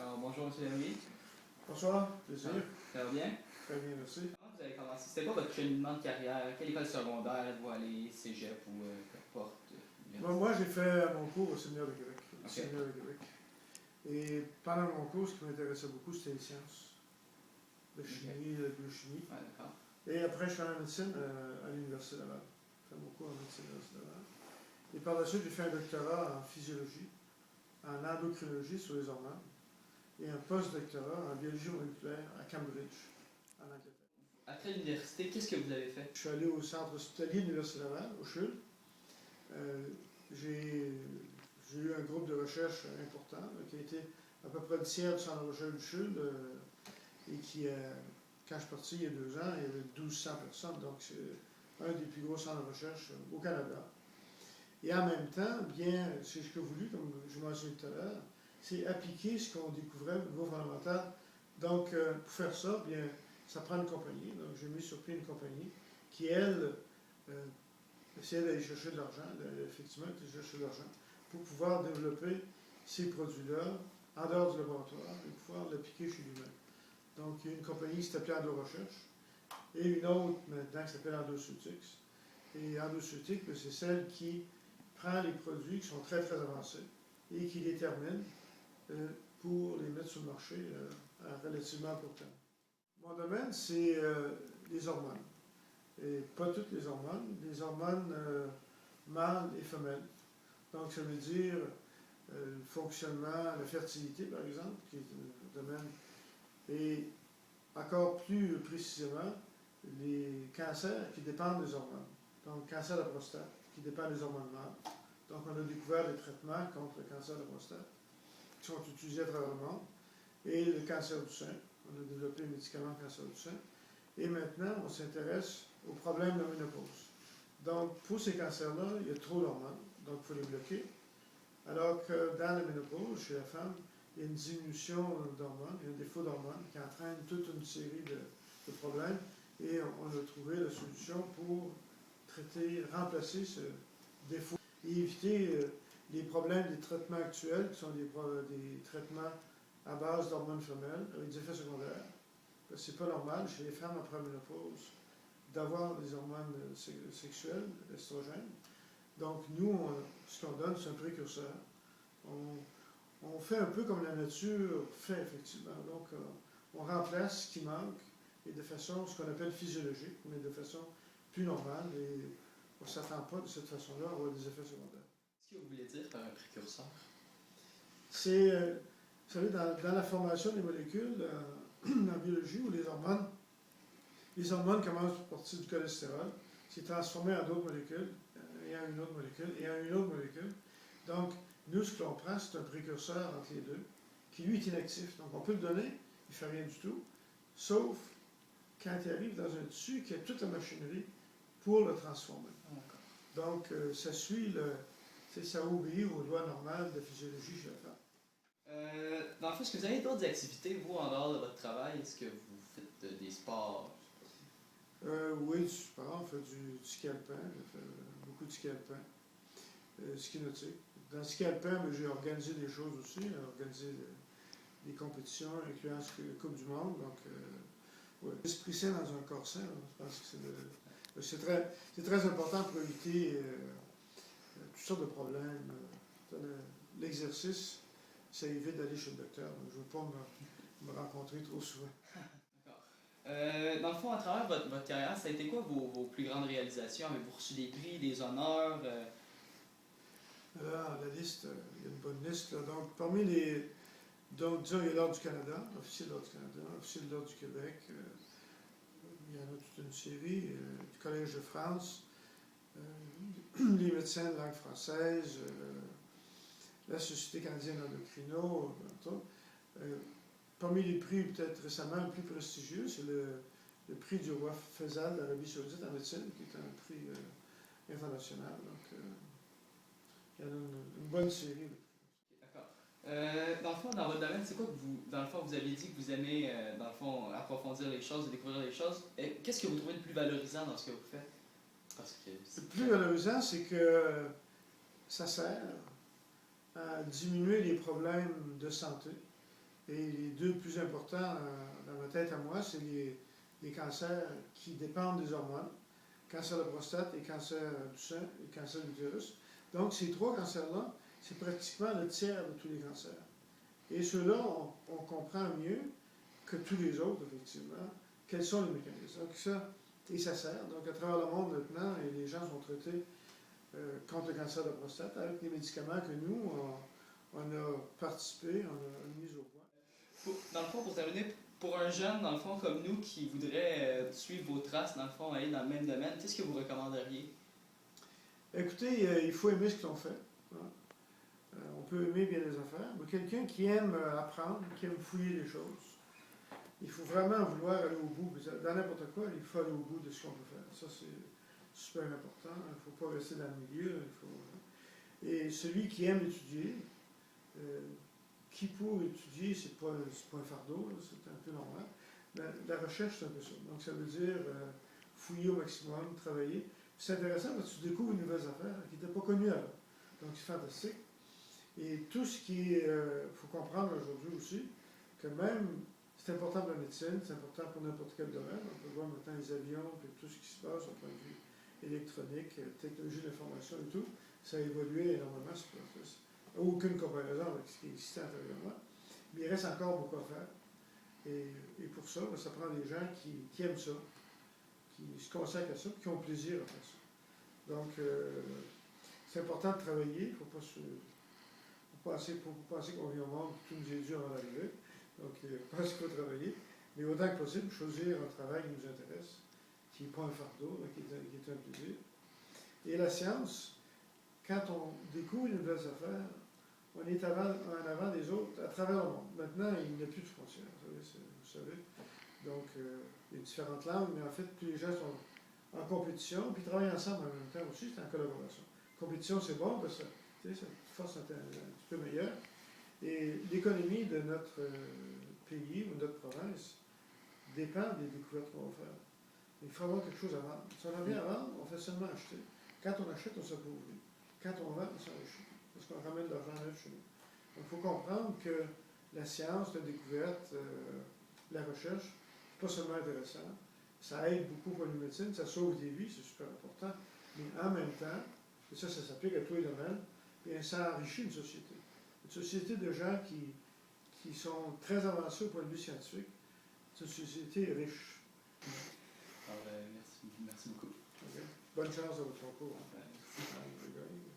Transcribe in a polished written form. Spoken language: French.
Alors, bonjour, M. Louis. Bonsoir, plaisir. Ça va bien? Très bien, merci. Comment vous avez commencé? C'était quoi votre cheminement de carrière? Quelle école secondaire êtes-vous allé, cégep ou peu importe? Moi, j'ai fait mon cours au Séminaire de Québec. Ok. Séminaire de Québec. Et pendant mon cours, ce qui m'intéressait beaucoup, c'était les sciences. La chimie, la biochimie. Ouais, d'accord. Et après, je suis allé en médecine à l'Université Laval. J'ai fait mon cours en médecine à l'Université Laval. Et par la suite, j'ai fait un doctorat en physiologie, en endocrinologie sur les hormones, et un post-doctorat en biologie moléculaire à Cambridge, en Angleterre. Après l'université, qu'est-ce que vous avez fait? Je suis allé au centre hospitalier de l'Université Laval, au CHUL. J'ai eu un groupe de recherche important, qui a été à peu près le tiers du centre de recherche du CHUL, et qui, quand je suis parti il y a 2 ans, il y avait 1200 personnes, donc c'est un des plus gros centres de recherche au Canada. Et en même temps, bien, c'est ce que j'ai voulu, comme je mentionnais tout à l'heure, c'est appliquer ce qu'on découvrait au niveau fondamental. Donc, pour faire ça, bien, ça prend une compagnie. Donc, j'ai mis sur pied une compagnie qui, elle, essayait d'aller chercher de l'argent, effectivement, d'aller chercher de l'argent, pour pouvoir développer ces produits-là en dehors du laboratoire et pouvoir l'appliquer chez lui-même. Donc, il y a une compagnie qui s'appelait Endorecherche et une autre maintenant qui s'appelle Endoceutics. Et Endoceutics, c'est celle qui prend les produits qui sont très, très avancés et qui les termine pour les mettre sur le marché à relativement court terme. Mon domaine, c'est les hormones. Et pas toutes les hormones mâles et femelles. Donc, ça veut dire le fonctionnement, la fertilité, par exemple, qui est un domaine, et encore plus précisément, les cancers qui dépendent des hormones. Donc, cancer de la prostate, qui dépend des hormones mâles. Donc, on a découvert des traitements contre le cancer de la prostate, qui sont utilisés à travers le monde, et le cancer du sein. On a développé un médicament cancer du sein. Et maintenant, on s'intéresse au problème de la ménopause. Donc, pour ces cancers-là, il y a trop d'hormones, donc il faut les bloquer. Alors que dans la ménopause, chez la femme, il y a une diminution d'hormones, il y a un défaut d'hormones qui entraîne toute une série de problèmes. Et on a trouvé la solution pour traiter, remplacer ce défaut et éviter les problèmes des traitements actuels, qui sont des traitements à base d'hormones femelles, avec des effets secondaires. C'est pas normal chez les femmes après la ménopause d'avoir des hormones sexuelles, l'estrogène. Donc, nous, ce qu'on donne, c'est un précurseur. On fait un peu comme la nature fait, effectivement. Donc, on remplace ce qui manque, et de façon, ce qu'on appelle physiologique, mais de façon plus normale, et on ne s'attend pas de cette façon-là à avoir des effets secondaires. Qu'est-ce que vous voulez dire par un précurseur? C'est, vous savez, dans la formation des molécules, en biologie, où les hormones commencent par partir du cholestérol, c'est transformé en d'autres molécules, et en une autre molécule, et en une autre molécule. Donc, nous, ce que l'on prend, c'est un précurseur entre les deux, qui lui est inactif. Donc, on peut le donner, il ne fait rien du tout, sauf quand il arrive dans un tissu qui a toute la machinerie pour le transformer. Donc, ça suit ça obéit aux lois normales de physiologie chez la femme. Dans le fond, est-ce que vous avez d'autres activités, vous, en dehors de votre travail? Est-ce que vous faites des sports? Oui, du sport, on fait du ski alpin, on fait beaucoup de ski alpin, ski nautique. Dans le ski alpin, j'ai organisé des choses aussi, j'ai organisé des compétitions, incluant la Coupe du Monde, donc ouais. L'esprit sain dans un corps sain, je pense que c'est très important pour éviter toutes sortes de problèmes. L'exercice, ça évite d'aller chez le docteur, donc je ne veux pas me rencontrer trop souvent. Dans le fond, à travers votre carrière, ça a été quoi vos plus grandes réalisations? Avez-vous reçu des prix, des honneurs? Alors, la liste, il y a une bonne liste. Là. Donc, parmi les... Donc, disons, il y a l'Ordre du Canada, officier de l'Ordre du Canada, officier de l'Ordre du Québec. Il y en a toute une série. Du Collège de France, les médecins de langue française, la Société canadienne d'endocrino, parmi les prix, peut-être récemment, le plus prestigieux, c'est le prix du roi Faisal d'Arabie Saoudite en médecine, qui est un prix international. Donc, il y en a une bonne série. D'accord. Dans le fond, dans votre domaine, c'est quoi que vous... Dans le fond, vous avez dit que vous aimez, dans le fond, approfondir les choses et découvrir les choses. Qu'est-ce que vous trouvez le plus valorisant dans ce que vous faites? Parce que le plus valorisant, c'est que ça sert à diminuer les problèmes de santé Et les deux plus importants dans ma tête à moi, c'est les cancers qui dépendent des hormones, cancer de la prostate et cancer du sein et cancer de l'utérus. Donc, ces trois cancers-là, c'est pratiquement le tiers de tous les cancers. Et ceux-là, on comprend mieux que tous les autres, effectivement, quels sont les mécanismes. Donc, ça sert. Donc, à travers le monde maintenant, et les gens sont traités contre le cancer de la prostate avec les médicaments que nous, on a participé, on a mis au point. Dans le fond, pour terminer, pour un jeune, dans le fond, comme nous, qui voudrait suivre vos traces, dans le fond, aller dans le même domaine, qu'est-ce que vous recommanderiez? Écoutez, il faut aimer ce qu'on fait. Hein. On peut aimer bien des affaires, mais quelqu'un qui aime apprendre, qui aime fouiller les choses, il faut vraiment vouloir aller au bout. Dans n'importe quoi, il faut aller au bout de ce qu'on peut faire. Ça, c'est super important. Il ne faut pas rester dans le milieu. Et celui qui aime étudier, qui pour étudier, c'est pas un fardeau, c'est un peu normal. La recherche, c'est un peu ça. Donc, ça veut dire fouiller au maximum, travailler. C'est intéressant parce que tu découvres de nouvelles affaires qui n'étaient pas connues avant. Donc, c'est fantastique. Et tout ce qui est. Il faut comprendre aujourd'hui aussi que même. C'est important pour la médecine, c'est important pour n'importe quel domaine. On peut voir maintenant les avions, puis tout ce qui se passe au point de vue électronique, technologie de l'information et tout. Ça a évolué énormément. Aucune comparaison avec ce qui existait antérieurement. Mais il reste encore beaucoup à faire. Et pour ça, ça prend des gens qui aiment ça, qui se consacrent à ça, qui ont plaisir à faire ça. Donc, c'est important de travailler. Il ne faut pas penser qu'on vient au monde et tout nous est dû avant d'arriver. Donc, je pense qu'il faut travailler. Mais autant que possible, choisir un travail qui nous intéresse, qui n'est pas un fardeau, mais qui est un plaisir. Et la science, quand on découvre une nouvelle affaire, on est en avant des autres à travers le monde. Maintenant, il n'y a plus de frontières, vous savez. Donc, il y a différentes langues, mais en fait, tous les gens sont en compétition, puis travaillent ensemble en même temps aussi, c'est en collaboration. Compétition, c'est bon, parce que ça force un petit peu meilleur. Et l'économie de notre pays ou de notre province dépend des découvertes qu'on va faire. Il faut avoir quelque chose à vendre. Si on a rien à vendre, on fait seulement acheter. Quand on achète, on s'appauvrit. Quand on vend, on s'enrichit. Parce qu'on ramène de l'argent neuf chez nous. Donc, il faut comprendre que la science, la découverte, la recherche, c'est pas seulement intéressant. Ça aide beaucoup pour la médecine, ça sauve des vies, c'est super important. Mais en même temps, et ça s'applique à tous les domaines, bien, ça enrichit une société. Une société de gens qui sont très avancés au point de vue scientifique. C'est une société riche. Alors, merci beaucoup. Okay. Bonne chance à votre concours. Merci.